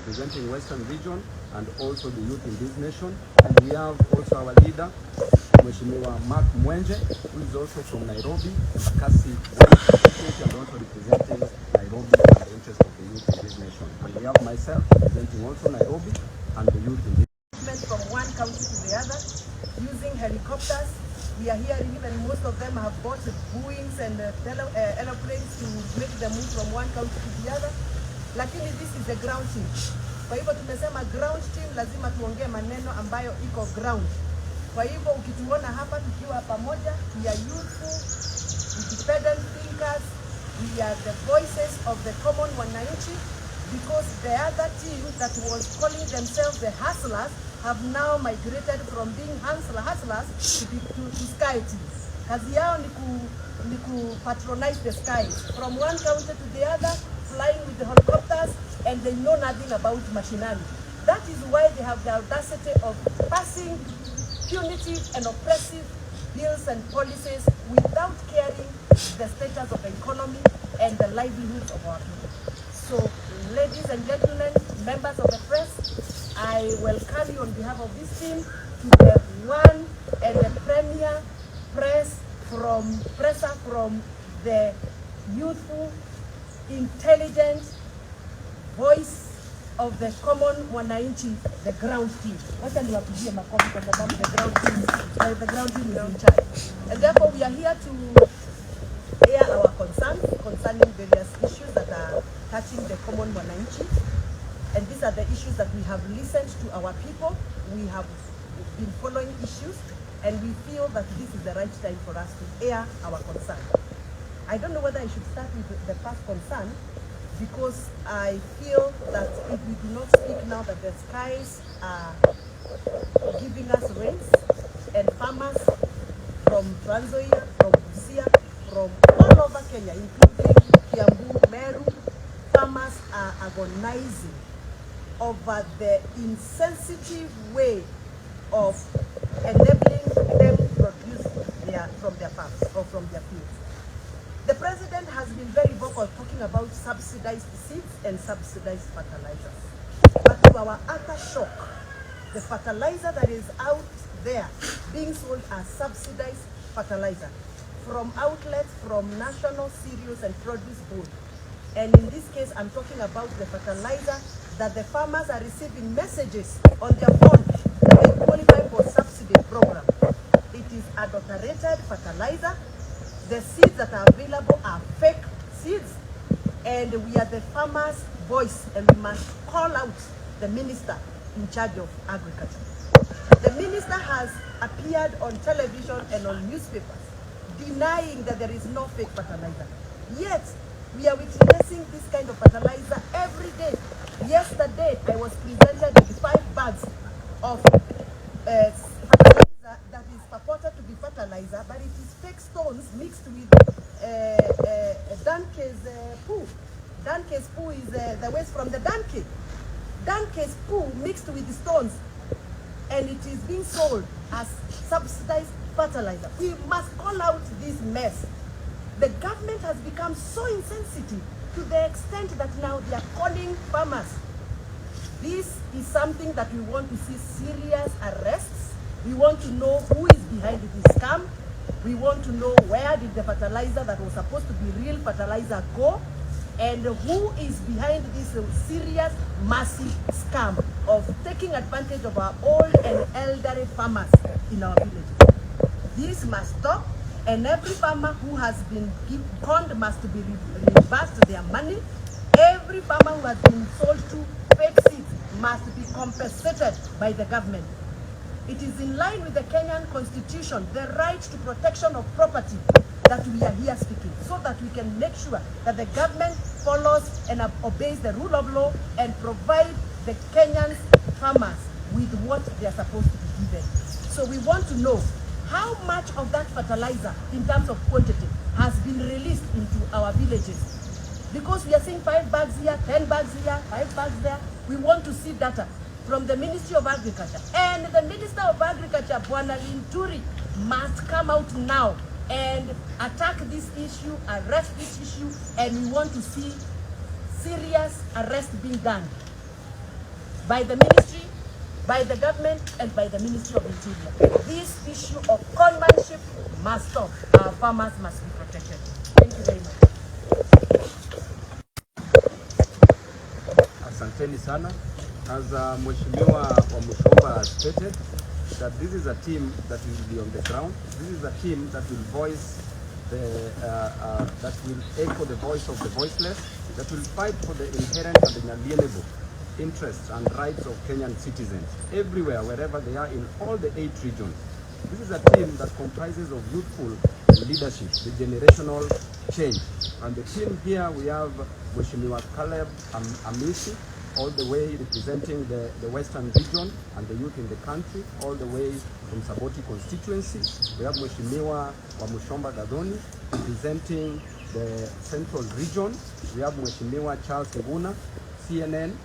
representing Western region and also the youth in this nation. And we have also our leader, Mheshimiwa Mark Mwenje, who is also from Nairobi, Kasi, and also representing Nairobi and the interest of the youth in this nation. And we have myself representing also Nairobi and the youth in this nation. From one county to the other, using helicopters. We are hearing even most of them have bought Boeings and aeroplanes to make the move from one county to the other. Lakini this is the ground team. Kwa hivyo tumesema ground team lazima tuongee maneno ambayo iko ground. Kwa hivyo ukituona hapa tukiwa pamoja, we are youthful, independent thinkers, we are the voices of the common mwananchi, because the other team that was calling themselves the hustlers have now migrated from being hustlers to sky teams. Kazi yao ni ku patronize the skies from one county to the other, flying with the helicopters, and they know nothing about machinery. That is why they have the audacity of passing punitive and oppressive bills and policies without caring the status of the economy and the livelihoods of our people. So, ladies and gentlemen, members of the press, I welcome you on behalf of this team to the one and the premier presser from the youthful, intelligent voice of the common mwananchi, the ground team. Wacha niwapigie makofi kwa sababu the ground team is in charge. And therefore we are here to air our concerns concerning various issues that are touching the common mwananchi. And these are the issues that we have listened to our people. We have been following issues, and we feel that this is the right time for us to air our concern. I don't know whether I should start with the first concern, because I feel that if we do not speak now that the skies are giving us rains, and farmers from Trans Nzoia, from Busia, from all over Kenya, including Kiambu, Meru, farmers are agonizing over the insensitive way of enabling them to produce from their farms or from their fields. The president has been very vocal talking about subsidized seeds and subsidized fertilizers. But to our utter shock, the fertilizer that is out there being sold as subsidized fertilizer from outlets from National Cereals and Produce Board. And in this case, I'm talking about the fertilizer that the farmers are receiving messages on their phone that they qualify for subsidy program. It is adulterated fertilizer. The seeds that are available are fake seeds. And we are the farmers' voice, and we must call out the minister in charge of agriculture. The minister has appeared on television and on newspapers denying that there is no fake fertilizer. Yet, we are witnessing this kind of fertilizer every day. Yesterday, I was presented with 5 bags of fertilizer that is purported to be fertilizer, but it is fake stones mixed with donkey's poo. Donkey's poo is the waste from the donkey. Donkey's poo mixed with the stones, and it is being sold as subsidized fertilizer. We must call out this mess. The government has become so insensitive to the extent that now they are calling farmers. This is something that we want to see serious arrests. We want to know who is behind this scam. We want to know where did the fertilizer that was supposed to be real fertilizer go, and who is behind this serious, massive scam of taking advantage of our old and elderly farmers in our villages. This must stop. And every farmer who has been conned must be reversed their money. Every farmer who has been sold to fake seeds must be compensated by the government. It is in line with the Kenyan constitution, the right to protection of property, that we are here speaking, so that we can make sure that the government follows and obeys the rule of law and provide the Kenyan farmers with what they are supposed to be given. So we want to know how much of that fertilizer, in terms of quantity, has been released into our villages. Because we are seeing 5 bags here, 10 bags here, 5 bags there. We want to see data from the Ministry of Agriculture. And the Minister of Agriculture, Bwana Linturi, must come out now and attack this issue, arrest this issue, and we want to see serious arrest being done. by the ministry, by the government, and by the Ministry of Interior. This issue of conmanship must stop. Our farmers must be protected. Thank you very much. Asanteni sana. As Mheshimiwa Wamuchomba has stated, that this is a team that will be on the ground. This is a team that will voice that will echo the voice of the voiceless, that will fight for the inherent and inalienable interests and rights of Kenyan citizens everywhere, wherever they are, in all the 8 regions. This is a team that comprises of youthful leadership, the generational change. And the team here, we have Mheshimiwa Caleb Amisi, all the way representing the Western region and the youth in the country, all the way from Saboti constituency. We have Mheshimiwa Wamuchomba Gathoni representing the Central region. We have Mheshimiwa Charles Nguna, CNN,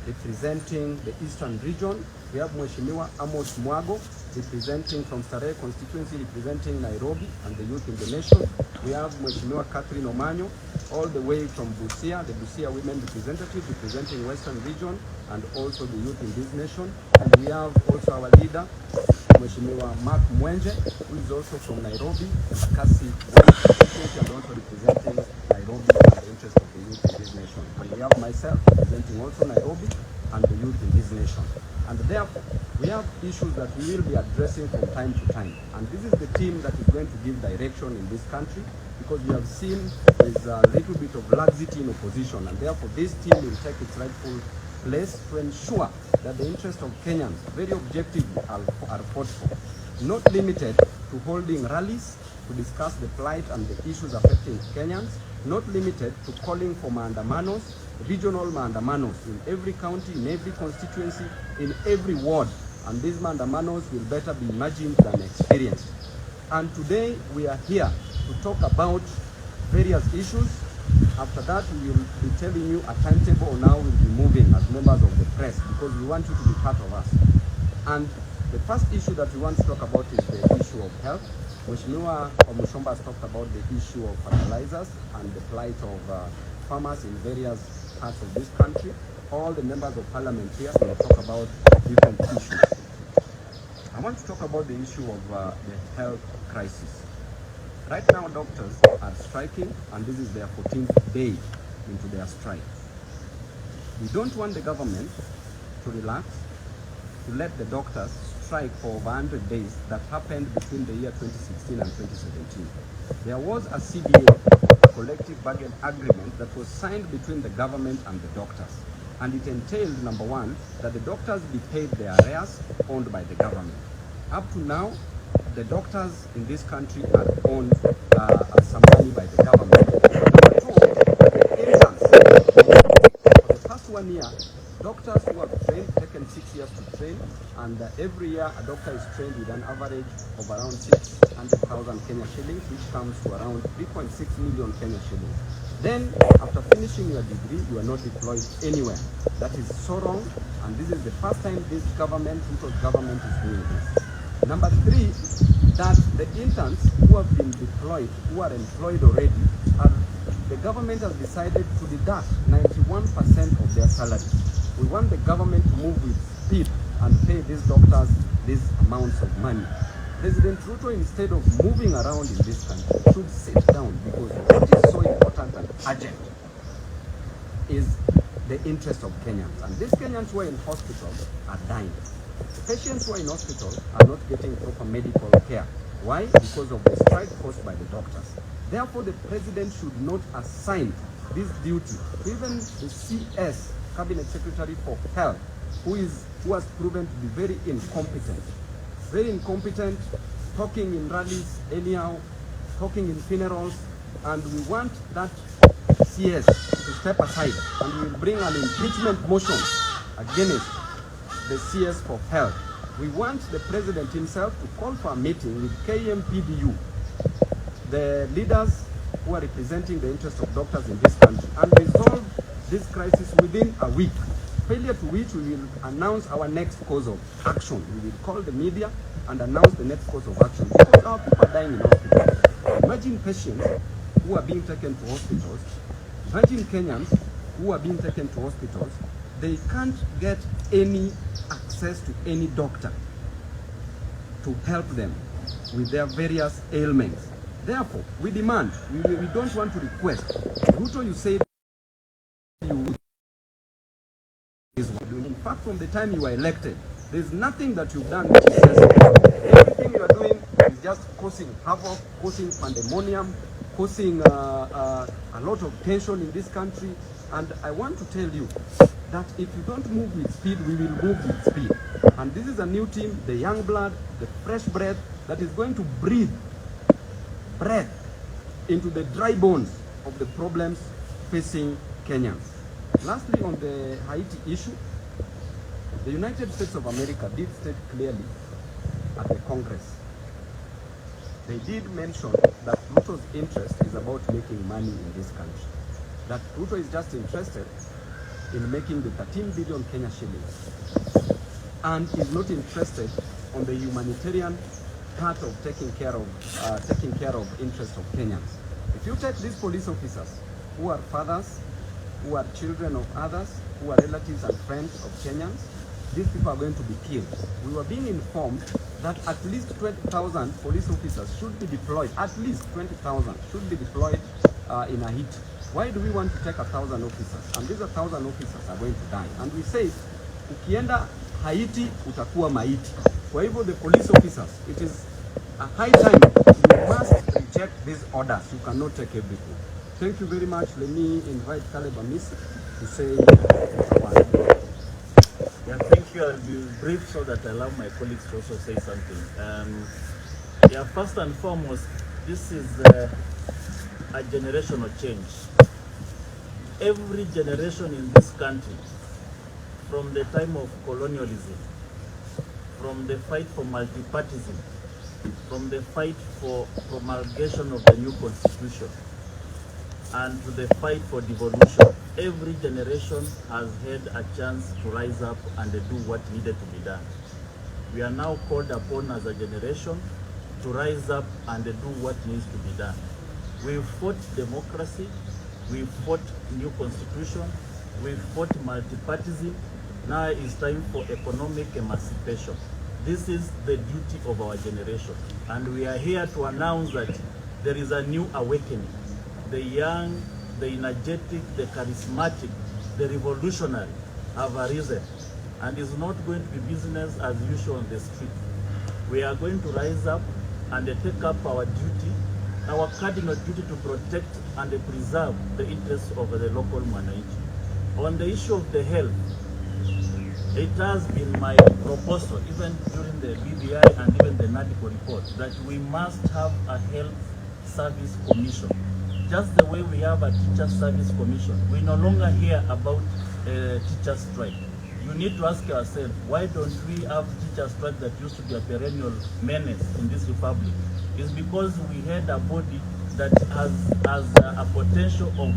representing the Eastern region. We have Mheshimiwa Amos Mwago representing from Starehe constituency, representing Nairobi and the youth in the nation. We have Mheshimiwa Catherine Omanyo, all the way from Busia, the Busia women representative representing Western region and also the youth in this nation. And we have also our leader, Mheshimiwa makwiny, who is also from Nairobi, Kasi constituency, and also representing Nairobi and the interest of the youth in this nation. And we have myself representing also Nairobi and the youth in this nation. And therefore, we have issues that we will be addressing from time to time. And this is the team that is going to give direction in this country, because we have seen there is a little bit of laxity in opposition, and therefore this team will take its rightful place to ensure that the interests of Kenyans, very objectively, are fought for. Not limited to holding rallies to discuss the plight and the issues affecting Kenyans, not limited to calling for maandamanos, regional maandamanos in every county, in every constituency, in every ward. And these maandamanos will better be imagined than experienced. And today we are here to talk about various issues. After that, we will be telling you a timetable on how we'll be moving as members of the press, because we want you to be part of us. And the first issue that we want to talk about is the issue of health. Mheshimiwa Wamuchomba has talked about the issue of fertilizers and the plight of farmers in various parts of this country. All the members of parliament here will talk about different issues. I want to talk about the issue of the health crisis. Right now, doctors are striking, and this is their 14th day into their strike. We don't want the government to relax, to let the doctors strike for over 100 days that happened between the year 2016 and 2017. There was a CBA, a collective bargain agreement, that was signed between the government and the doctors. And it entailed, number one, that the doctors be paid their arrears owned by the government. Up to now, the doctors in this country are owned some money by the government. Number two, the interns. For the past 1 year, doctors who have trained, taken 6 years to train, and every year a doctor is trained with an average of around 600,000 Kenya shillings, which comes to around 3.6 million Kenya shillings. Then, after finishing your degree, you are not deployed anywhere. That is so wrong, and this is the first time this government, Ruto's government, is doing this. Number three, that the interns who have been deployed, who are employed already, the government has decided to deduct 91% of their salaries. We want the government to move with speed and pay these doctors these amounts of money. President Ruto, instead of moving around in this country, should sit down, because what is so important and urgent is the interest of Kenyans. And these Kenyans who are in hospital are dying. The patients who are in hospital are not getting proper medical care. Why? Because of the strike caused by the doctors. Therefore, the president should not assign this duty to even the CS, Cabinet Secretary for Health, who has proven to be very incompetent, talking in rallies anyhow, talking in funerals, and we want that CS to step aside, and we will bring an impeachment motion against the CS for Health. We want the president himself to call for a meeting with KMPDU, the leaders who are representing the interests of doctors in this country, and resolve this crisis within a week. Failure to which we will announce our next course of action. We will call the media and announce the next course of action, because our people are dying in hospitals. Imagine patients who are being taken to hospitals. Imagine Kenyans who are being taken to hospitals. They can't get any access to any doctor to help them with their various ailments. Therefore, we demand, we don't want to request. Ruto, you said you is doing. In fact, from the time you were elected, there's nothing that you've done which is sensible. Everything you are doing is just causing havoc, causing pandemonium, causing a lot of tension in this country. And I want to tell you that if you don't move with speed, we will move with speed. And this is a new team, the young blood, the fresh breath, that is going to breathe breath into the dry bones of the problems facing Kenyans. Lastly, on the Haiti issue, the United States of America did state clearly at the Congress. They did mention that Ruto's interest is about making money in this country. That Ruto is just interested in making the 13 billion Kenya shillings and is not interested on the humanitarian part of taking care of interest of Kenyans. If you take these police officers who are fathers, who are children of others, who are relatives and friends of Kenyans, these people are going to be killed. We were being informed that at least 20,000 police officers should be deployed. At least 20,000 should be deployed in Haiti. Why do we want to take 1,000 officers? And these 1,000 officers are going to die. And we say, ukienda Haiti utakuwa maiti. Kwa hivyo the police officers, it is a high time you must reject these orders. You cannot take everything. Thank you very much. Let me invite Caleb Amisi to say one. Yeah, thank you. I'll be brief so that I allow my colleagues to also say something. Yeah, first and foremost, this is a generational change. Every generation in this country, from the time of colonialism, from the fight for multipartyism, from the fight for promulgation of the new constitution, and to the fight for devolution, every generation has had a chance to rise up and do what needed to be done. We are now called upon as a generation to rise up and do what needs to be done. We've fought democracy, we've fought new constitution, we've fought multipartyism. Now it's time for economic emancipation. This is the duty of our generation. And we are here to announce that there is a new awakening. The young, the energetic, the charismatic, the revolutionary have arisen. And it's not going to be business as usual on the street. We are going to rise up and take up our duty, our cardinal duty to protect and preserve the interests of the local mwananchi. On the issue of the health, it has been my proposal, even during the BBI and even the NADCO report, that we must have a health service commission. Just the way we have a teacher service commission, we no longer hear about teacher strike. You need to ask yourself, why don't we have teacher strike that used to be a perennial menace in this republic? It's because we had a body that has a potential of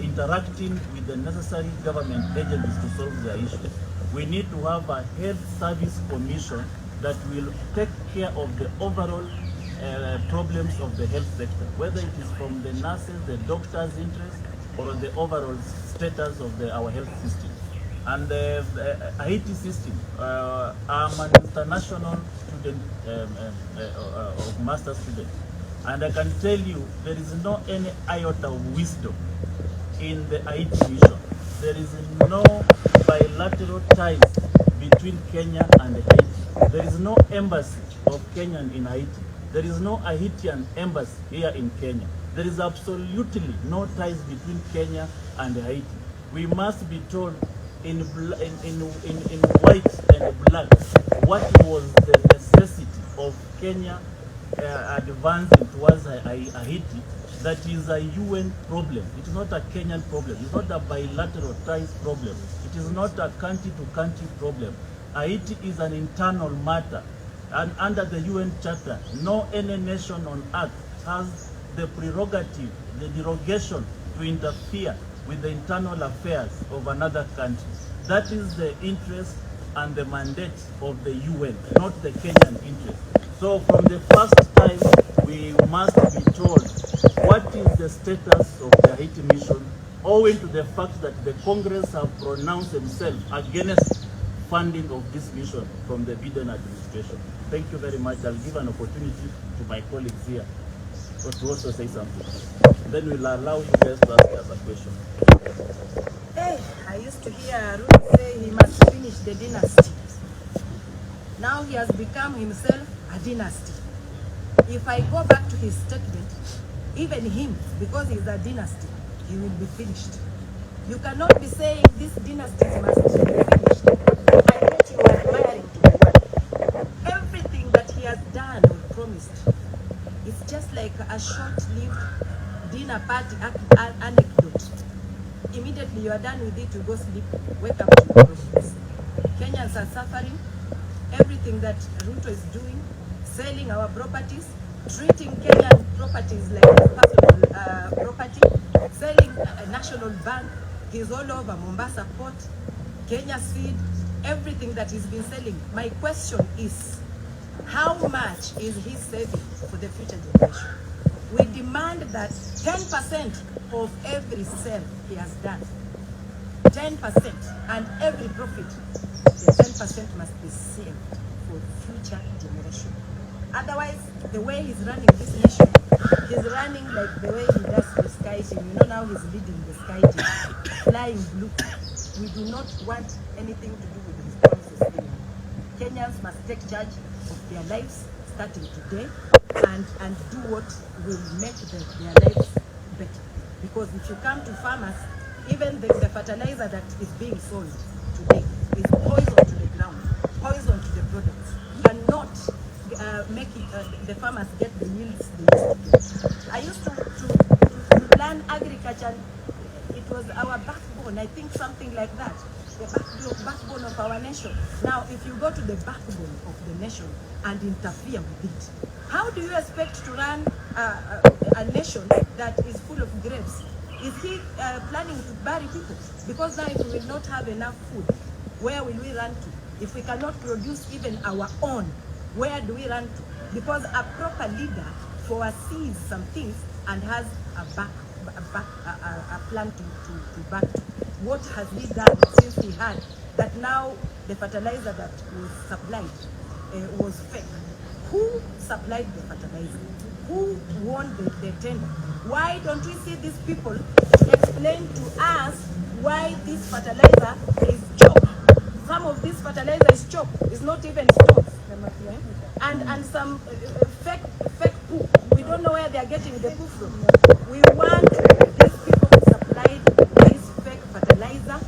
interacting with the necessary government agencies to solve their issues. We need to have a health service commission that will take care of the overall problems of the health sector, whether it is from the nurses, the doctors' interest, or the overall status of our health system. And the Haiti system, I'm an international student, of master's student. And I can tell you, there is no any iota of wisdom in the Haiti mission. There is no bilateral ties between Kenya and Haiti. There is no embassy of Kenyan in Haiti. There is no Haitian embassy here in Kenya. There is absolutely no ties between Kenya and Haiti. We must be told in white and black what was the necessity of Kenya advancing towards Haiti. That is a UN problem. It is not a Kenyan problem. It's not a bilateral ties problem. It is not a country-to-country problem. Haiti is an internal matter. And under the UN Charter, no any nation on earth has the prerogative, the derogation to interfere with the internal affairs of another country. That is the interest and the mandate of the UN, not the Kenyan interest. So from the first time, we must be told what is the status of the Haiti mission owing to the fact that the Congress have pronounced themselves against funding of this mission from the Biden administration. Thank you very much. I'll give an opportunity to my colleagues here to also say something. Then we'll allow you guys to ask us a question. Hey, I used to hear Ruto say he must finish the dynasty. Now he has become himself a dynasty. If I go back to his statement, even him, because he's a dynasty, he will be finished. You cannot be saying this dynasty must be finished. I bet you are admiring to the world. Everything that he has done or promised, it's just like a short-lived dinner party anecdote. Immediately you are done with it, you go sleep, wake up to your problems. Kenyans are suffering. Everything that Ruto is doing, selling our properties, treating Kenyan properties like personal property, selling a national bank. He's all over Mombasa Port, Kenya Seed, everything that he's been selling. My question is, how much is he saving for the future generation? We demand that 10% of every sale he has done, 10%, and every profit, the 10% must be saved for future generation. Otherwise, the way he's running this nation, he's running like the way he does the sky team. You know, now he's leading the sky team, flying blue. We do not want anything to do with his promises anymore. Kenyans must take charge of their lives starting today and do what will make their lives better. Because if you come to farmers, even the fertilizer that is being sold today is poison to the ground, poison to the products. Cannot make it, the farmers get the yields they used to get. I used to learn agriculture. It was our backbone, I think something like that. The backbone of our nation. Now, if you go to the backbone of the nation and interfere with it, how do you expect to run a nation that is full of graves? Is he planning to bury people? Because now if we will not have enough food, where will we run to? If we cannot produce even our own, where do we run to? Because a proper leader foresees some things and has a plan to back to. What has he done since he had that now the fertilizer that was supplied was fake? Who supplied the fertilizer? Who won the tender? Why don't we see these people explain to us why this fertilizer is choke? Some of this fertilizer is choke. It's not even stones. And some fake poo. We don't know where they are getting the poo from. We want these people to supply this fake fertilizer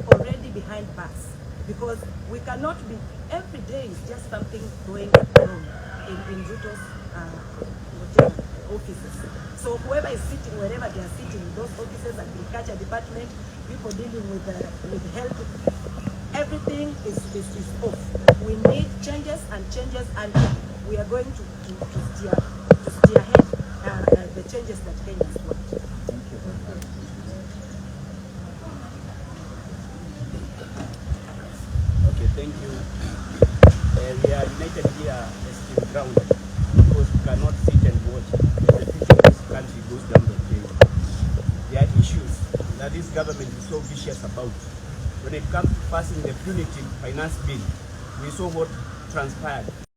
already behind bars, because we cannot be every day is just something going wrong in Ruto's offices. So whoever is sitting, wherever they are sitting, in those offices, agriculture department, people dealing with health, everything is off. We need changes, and we are going to steer ahead the changes that Kenyans want. Thank you. Okay, thank you. We are united here as team ground because we cannot sit and watch as the future of this country goes down the drain. There are issues that this government is so vicious about. When it comes to passing the punitive finance bill, we saw what transpired